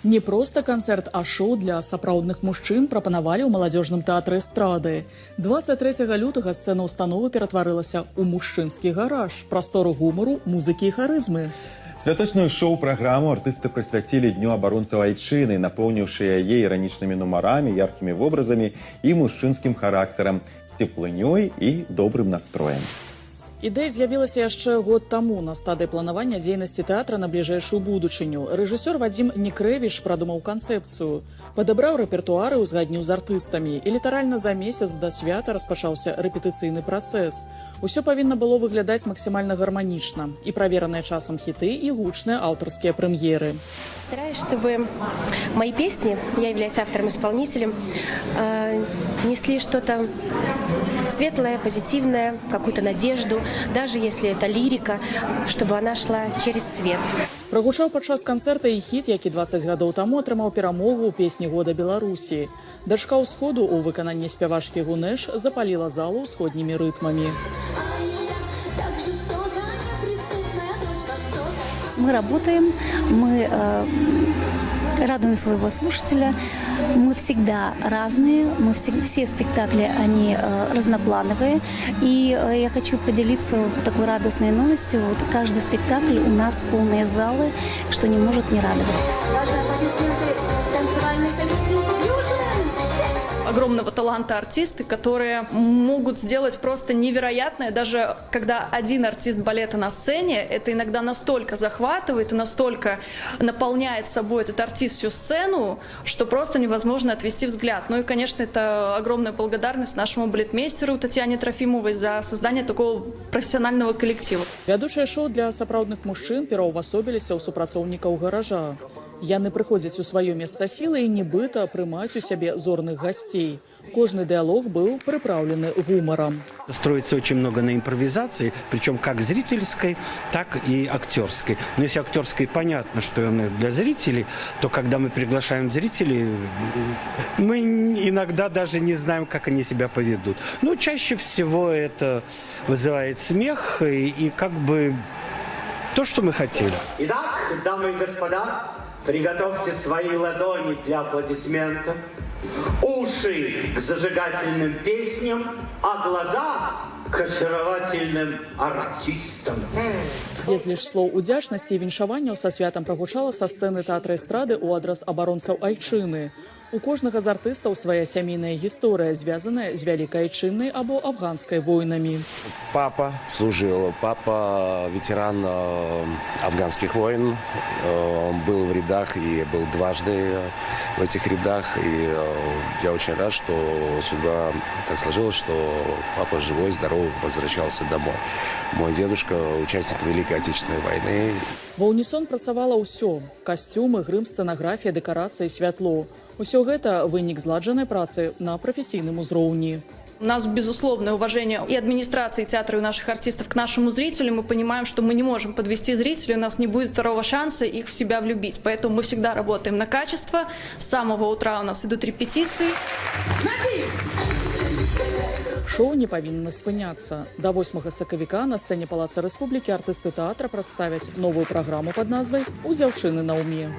Не просто канцэрт, а шоу для сапраўдных мужчын прапанавалі ў маладзёжным тэатры эстрады. 23 лютага сцэна установы ператварылася ў мужчынскі гараж, прастору гумару, музыкі і харызмы. Святочную шоу-праграму артысты прысвяцілі Дню абаронцаў айчыны, напоўніўшы яе іранічнымі нумарамі, яркімі вобразамі і мужчынскім характарам, з цеплынёй і добрым настроем. Ідэя з'явілася яшчэ год таму на стадыі планавання дзейнасці тэатра на бліжэйшую будучыню. Рэжысёр Вадзім Некрэвіч прадумаў канцэпцыю, падабраў рэпертуар і узгадніў з артыстамі. І літаральна за месяц да свята распачаўся рэпетыцыйны працэс. Усё павінна было выглядаць максімальна гарманічна. І правераныя часам хіты, і гучныя аўтарскія прэм'еры. Стараюсь, чтобы мои песни, я являюсь автором-исполнителем, несли что-то светлое, позитивное, какую-то надежду, даже если это лирика, чтобы она шла через свет. Прагучаў падчас канцэрта і хіт, які 20 гадоў таму атрымаў перамогу ў песні года Беларусі. Дачка ўсходу ў выкананні спявачкі Гунэш запаліла залу ўсходнімі рытмамі. Мы работаем, мы радуем своего слушателя, мы всегда разные, все спектакли, они разноплановые. И я хочу поделиться такой радостной новостью. Вот каждый спектакль у нас полные залы, что не может не радовать. Огромного таланта артисты, которые могут сделать просто невероятное. Даже когда один артист балета на сцене, это иногда настолько захватывает и настолько наполняет собой этот артист всю сцену, что просто невозможно отвести взгляд. Ну и, конечно, это огромная благодарность нашему балетмейстеру Татьяне Трофимовой за создание такого профессионального коллектива. Вядучае шоу для сапраўдных мужчын пераўвасобіліся ў супрацоўнікаў гаража. Яны прыходзяць у сваё месца сілы і нібыта прымаць у сябе зорных гасцей. Кожны диалог был приправлен гумором. Строится очень много на импровизации, причем как зрительской, так и актерской. Но если актерской понятно, что она для зрителей, то когда мы приглашаем зрителей, мы иногда даже не знаем, как они себя поведут. Но чаще всего это вызывает смех и как бы то, что мы хотели. Итак, дамы и господа, приготовьте свои ладони для аплодисментов, уши к зажигательным песням, а глаза к очаровательным артистам. Без лишь слоў удзячнасці і віншаванняў са святам прагучала са сцэны тэатра эстрады ў адрас абаронцаў айчыны. У кожнага з артыстаў свая сямейная гісторыя, звязаная з вялікай айчыннай або афганскай войнамі. Папа служил, папа ветеран афганских войн, был в рядах и был дважды в этих рядах. И я очень рад, что судьба так сложилась, что папа живой, здоровый, возвращался домой. Мой дедушка участник Великой Отечественной войны. Ва ўнісон працавала ўсё: касцюмы, грым, сцэнаграфія, дэкарацыі, святло. Усё гэта вынік зладжанай працы на прафесійным узроўні. У нас безусловное уважение и администрации театра, и у наших артистов к нашему зрителю. Мы понимаем, что мы не можем подвести зрителей, у нас не будет второго шанса их в себя влюбить. Поэтому мы всегда работаем на качество. С самого утра у нас идут репетиции. Шоу не павінна спыняцца. До 8 сакавіка на сцэне Палаца Рэспублікі артысты тэатра прадставяць новую праграму пад назвай «У дзяўчыны на ўме».